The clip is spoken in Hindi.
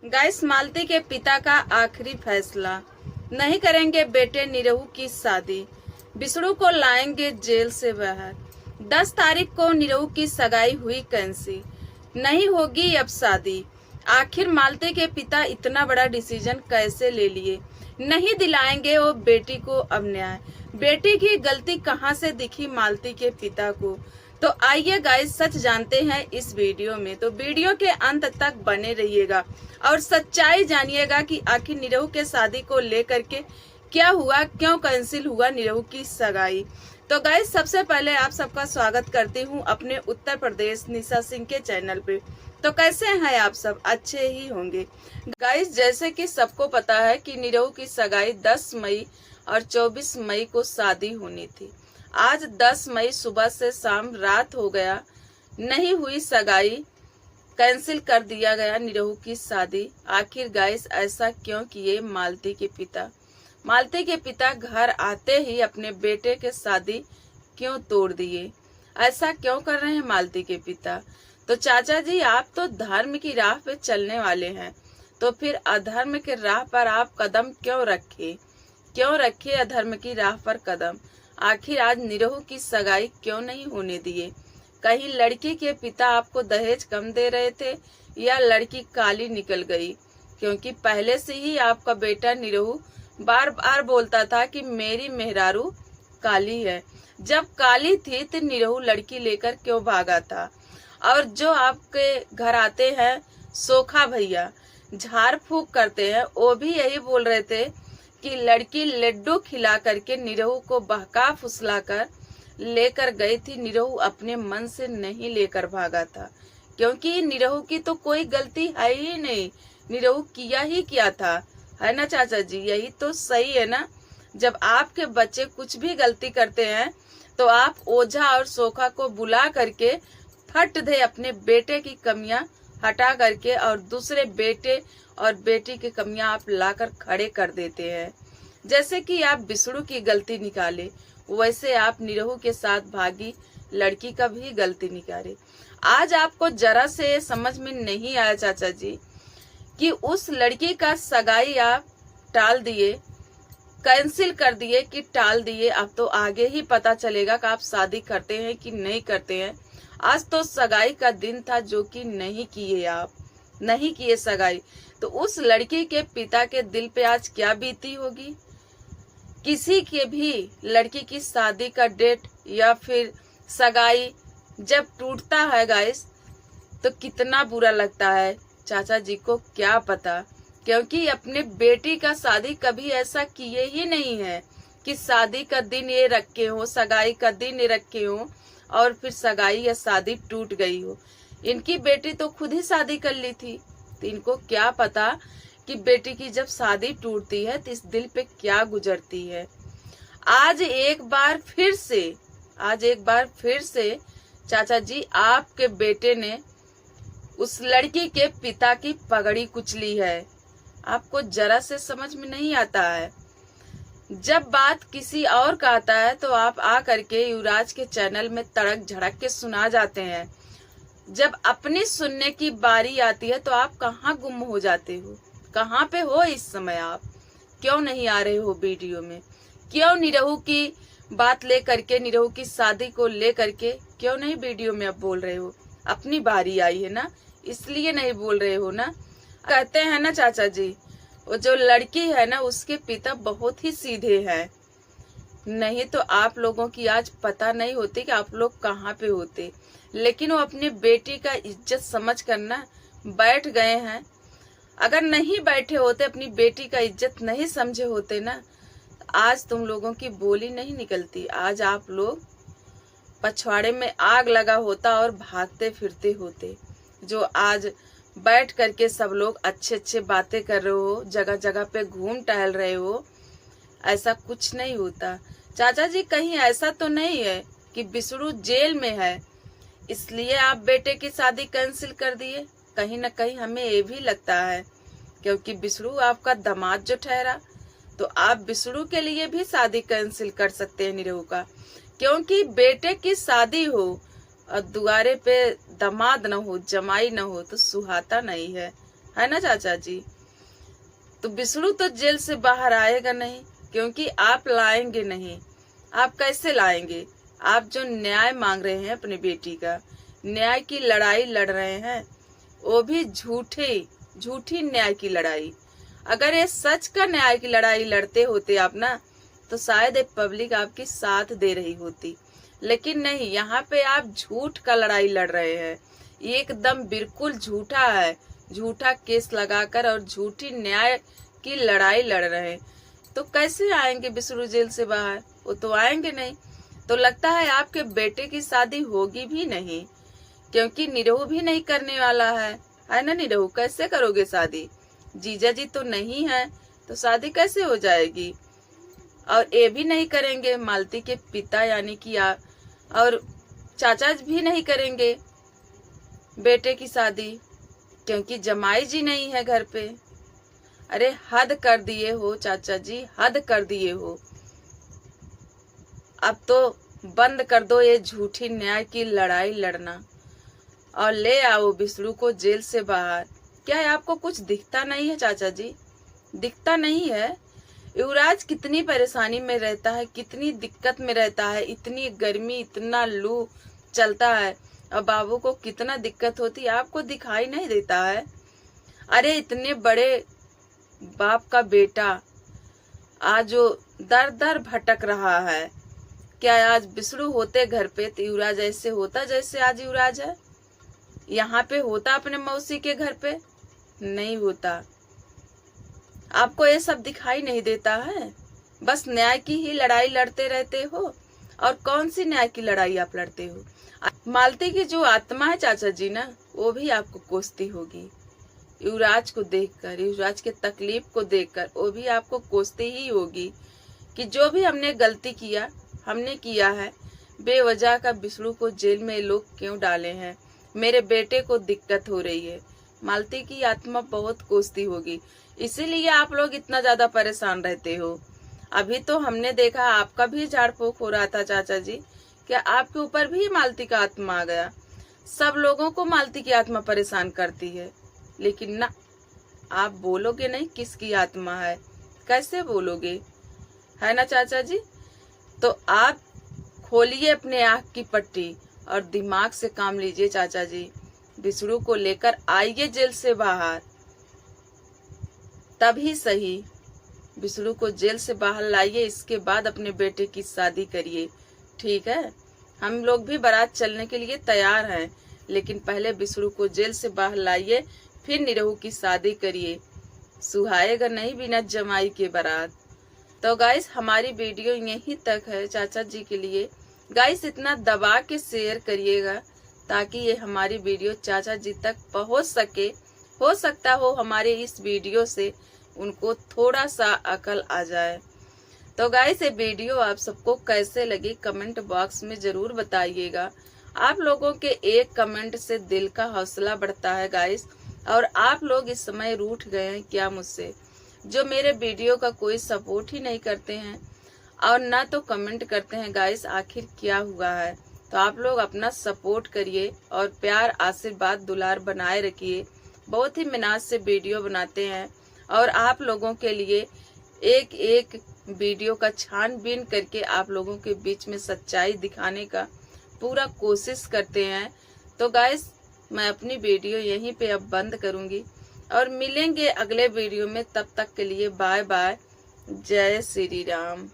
गाइस, मालती के पिता का आखिरी फैसला। नहीं करेंगे बेटे निरहू की शादी, बिसड़ू को लाएंगे जेल से बाहर। 10 तारीख को निरहू की सगाई हुई कैंसिल, नहीं होगी अब शादी। आखिर मालती के पिता इतना बड़ा डिसीजन कैसे ले लिए? नहीं दिलाएंगे वो बेटी को अब न्याय। बेटी की गलती कहाँ से दिखी मालती के पिता को? तो आइए गाइस, सच जानते हैं इस वीडियो में। तो वीडियो के अंत तक बने रहिएगा और सच्चाई जानिएगा कि आखिर निरहू के शादी को लेकर के क्या हुआ, क्यों कैंसिल हुआ निरहू की सगाई। तो गाइस, सबसे पहले आप सबका स्वागत करती हूँ अपने उत्तर प्रदेश निशा सिंह के चैनल पे। तो कैसे हैं आप सब? अच्छे ही होंगे। गाइस, जैसे कि सबको पता है कि निरहू की सगाई 10 मई और 24 मई को शादी होनी थी। आज 10 मई सुबह से शाम रात हो गया, नहीं हुई सगाई, कैंसिल कर दिया गया निरहू की शादी। आखिर गाइस, ऐसा क्यों किए मालती के पिता? मालती के पिता घर आते ही अपने बेटे के शादी क्यों तोड़ दिए? ऐसा क्यों कर रहे हैं मालती के पिता? तो चाचा जी, आप तो धर्म की राह पे चलने वाले हैं, तो फिर अधर्म के राह पर आप कदम क्यों रखे अधर्म की राह पर कदम? आखिर आज निरहू की सगाई क्यों नहीं होने दिए? कहीं लड़की के पिता आपको दहेज कम दे रहे थे या लड़की काली निकल गई? क्योंकि पहले से ही आपका बेटा निरहू बार बार बोलता था कि मेरी मेहरारू काली है। जब काली थी तो निरहू लड़की लेकर क्यों भागा था? और जो आपके घर आते हैं सोखा भैया, झाड़ फूक करते हैं, वो भी यही बोल रहे थे कि लड़की लड्डू खिला करके निरहू को बहका फुसला कर लेकर गई थी। निरहू अपने मन से नहीं लेकर भागा था, क्योंकि निरहू की तो कोई गलती है ही नहीं। निरहू किया ही क्या था, है ना चाचा जी? यही तो सही है ना। जब आपके बच्चे कुछ भी गलती करते हैं तो आप ओझा और सोखा को बुला करके फट दे अपने बेटे की कमियां हटा करके और दूसरे बेटे और बेटी की कमियां आप लाकर खड़े कर देते हैं। जैसे कि आप बिसड़ू की गलती निकाले, वैसे आप निरहू के साथ भागी लड़की का भी गलती निकाले। आज आपको जरा से समझ में नहीं आया चाचा जी कि उस लड़की का सगाई आप टाल दिए, कैंसिल कर दिए कि टाल दिए। अब तो आगे ही पता चलेगा कि आप शादी करते हैं कि नहीं करते हैं। आज तो सगाई का दिन था जो कि नहीं किए, आप नहीं किए सगाई। तो उस लड़की के पिता के दिल पे आज क्या बीती होगी? किसी के भी लड़की की शादी का डेट या फिर सगाई जब टूटता है गाइस, तो कितना बुरा लगता है चाचा जी को क्या पता। क्योंकि अपने बेटी का शादी कभी ऐसा किए ही नहीं है कि शादी का दिन ये रखे हो, सगाई का दिन ये रखे हो और फिर सगाई या शादी टूट गई हो। इनकी बेटी तो खुद ही शादी कर ली थी, तो इनको क्या पता कि बेटी की जब शादी टूटती है तो इस दिल पे क्या गुजरती है। आज एक बार फिर से चाचा जी, आपके बेटे ने उस लड़की के पिता की पगड़ी कुचली है। आपको जरा से समझ में नहीं आता है। जब बात किसी और का आता है तो आप आ करके युवराज के चैनल में तड़क झड़क के सुना जाते हैं। जब अपनी सुनने की बारी आती है तो आप कहाँ गुम हो जाते हो? कहाँ पे हो इस समय? आप क्यों नहीं आ रहे हो वीडियो में? क्यों निरहू की बात ले करके, निरहू की शादी को ले करके क्यों नहीं वीडियो में अब बोल रहे हो? अपनी बारी आई है ना, इसलिए नहीं बोल रहे हो ना। कहते हैं ना चाचा जी, वो जो लड़की है ना उसके पिता बहुत ही सीधे हैं, नहीं तो आप लोगों की आज पता नहीं होती कि आप लोग कहाँ पे होते। लेकिन वो अपनी बेटी का इज्जत समझ कर ना बैठ गए हैं। अगर नहीं बैठे होते, अपनी बेटी का इज्जत नहीं समझे होते ना, आज तुम लोगों की बोली नहीं निकलती। आज आप लोग पछवाड़े में आग लगा होता और भागते फिरते होते। जो आज बैठ करके सब लोग अच्छे अच्छे बातें कर रहे हो, जगह जगह पे घूम टहल रहे हो, ऐसा कुछ नहीं होता। चाचा जी, कहीं ऐसा तो नहीं है कि बिसड़ू जेल में है इसलिए आप बेटे की शादी कैंसिल कर दिए? कहीं ना कहीं हमें ये भी लगता है, क्योंकि बिसड़ू आपका दामाद जो ठहरा, तो आप बिसड़ू के लिए भी शादी कैंसिल कर सकते हैं निरहू का। क्योंकि बेटे की शादी हो और दुआरे पे दामाद न हो, जमाई न हो, तो सुहाता नहीं है। है ना चाचा जी। तो विष्णु तो जेल से बाहर आएगा नहीं, क्योंकि आप लाएंगे नहीं। आप कैसे लाएंगे? आप जो न्याय मांग रहे हैं अपनी बेटी का, न्याय की लड़ाई लड़ रहे हैं, वो भी झूठी न्याय की लड़ाई। अगर ये सच का न्याय की लड़ाई लड़ते होते आप ना, तो शायद ये पब्लिक आपकी साथ दे रही होती। लेकिन नहीं, यहाँ पे आप झूठ का लड़ाई लड़ रहे हैं। ये एकदम बिल्कुल झूठा है, झूठा केस लगाकर और झूठी न्याय की लड़ाई लड़ रहे हैं। तो कैसे आएंगे विष्णु जेल से बाहर? वो तो आएंगे नहीं। तो लगता है आपके बेटे की शादी होगी भी नहीं, क्योंकि निरहू भी नहीं करने वाला है ना। निरहू कैसे करोगे शादी? जीजा जी तो नहीं है, तो शादी कैसे हो जाएगी? और ये भी नहीं करेंगे, मालती के पिता यानी कि और चाचा भी नहीं करेंगे बेटे की शादी, क्योंकि जमाई जी नहीं है घर पे। अरे हद कर दिए हो चाचा जी, हद कर दिए हो। अब तो बंद कर दो ये झूठी न्याय की लड़ाई लड़ना और ले आओ विष्णु को जेल से बाहर। क्या है, आपको कुछ दिखता नहीं है चाचा जी? दिखता नहीं है? युवराज कितनी परेशानी में रहता है, कितनी दिक्कत में रहता है, इतनी गर्मी, इतना लू चलता है, और बाबू को कितना दिक्कत होती है, आपको दिखाई नहीं देता है? अरे इतने बड़े बाप का बेटा आज जो दर दर भटक रहा है, क्या आज विष्णु होते घर पे तो युवराज ऐसे होता जैसे आज युवराज है? यहाँ पे होता अपने मौसी के घर पे? नहीं होता। आपको ये सब दिखाई नहीं देता है? बस न्याय की ही लड़ाई लड़ते रहते हो। और कौन सी न्याय की लड़ाई आप लड़ते हो? मालती की जो आत्मा है चाचा जी ना, वो भी आपको कोसती होगी। युवराज को देखकर, युवराज के तकलीफ को देखकर वो भी आपको कोसती ही होगी कि जो भी हमने गलती हमने किया है, बेवजह का विष्णु को जेल में लोग क्यों डाले हैं, मेरे बेटे को दिक्कत हो रही है। मालती की आत्मा बहुत कोसती होगी, इसीलिए आप लोग इतना ज्यादा परेशान रहते हो। अभी तो हमने देखा आपका भी झाड़ फूक हो रहा था चाचा जी, क्या आपके ऊपर भी मालती का आत्मा आ गया? सब लोगों को मालती की आत्मा परेशान करती है, लेकिन ना, आप बोलोगे नहीं किसकी आत्मा है, कैसे बोलोगे, है ना चाचा जी? तो आप खोलिए अपने आँख की पट्टी और दिमाग से काम लीजिए चाचा जी। विष्णु को लेकर आइए जेल से बाहर, तभी सही। विष्णु को जेल से बाहर लाइए, इसके बाद अपने बेटे की शादी करिए, ठीक है? हम लोग भी बारात चलने के लिए तैयार हैं, लेकिन पहले विष्णु को जेल से बाहर लाइए, फिर निरहू की शादी करिए। सुहाएगा नहीं बिना जमाई के बारात। तो गाइस, हमारी वीडियो यहीं तक है चाचा जी के लिए। गाइस, इतना दबा के शेयर करिएगा ताकि ये हमारी वीडियो चाचा जी तक पहुंच सके। हो सकता हो हमारे इस वीडियो से उनको थोड़ा सा अकल आ जाए। तो गाइस, ये वीडियो आप सबको कैसे लगी कमेंट बॉक्स में जरूर बताइएगा। आप लोगों के एक कमेंट से दिल का हौसला बढ़ता है गाइस, और आप लोग इस समय रूठ गए हैं क्या मुझसे, जो मेरे वीडियो का कोई सपोर्ट ही नहीं करते हैं और ना तो कमेंट करते हैं। गाइस, आखिर क्या हुआ है? तो आप लोग अपना सपोर्ट करिए और प्यार, आशीर्वाद, दुलार बनाए रखिए। बहुत ही मेहनत से वीडियो बनाते हैं और आप लोगों के लिए एक एक वीडियो का छानबीन करके आप लोगों के बीच में सच्चाई दिखाने का पूरा कोशिश करते हैं। तो गाइस, मैं अपनी वीडियो यहीं पे अब बंद करूंगी और मिलेंगे अगले वीडियो में। तब तक के लिए बाय बाय। जय श्री राम।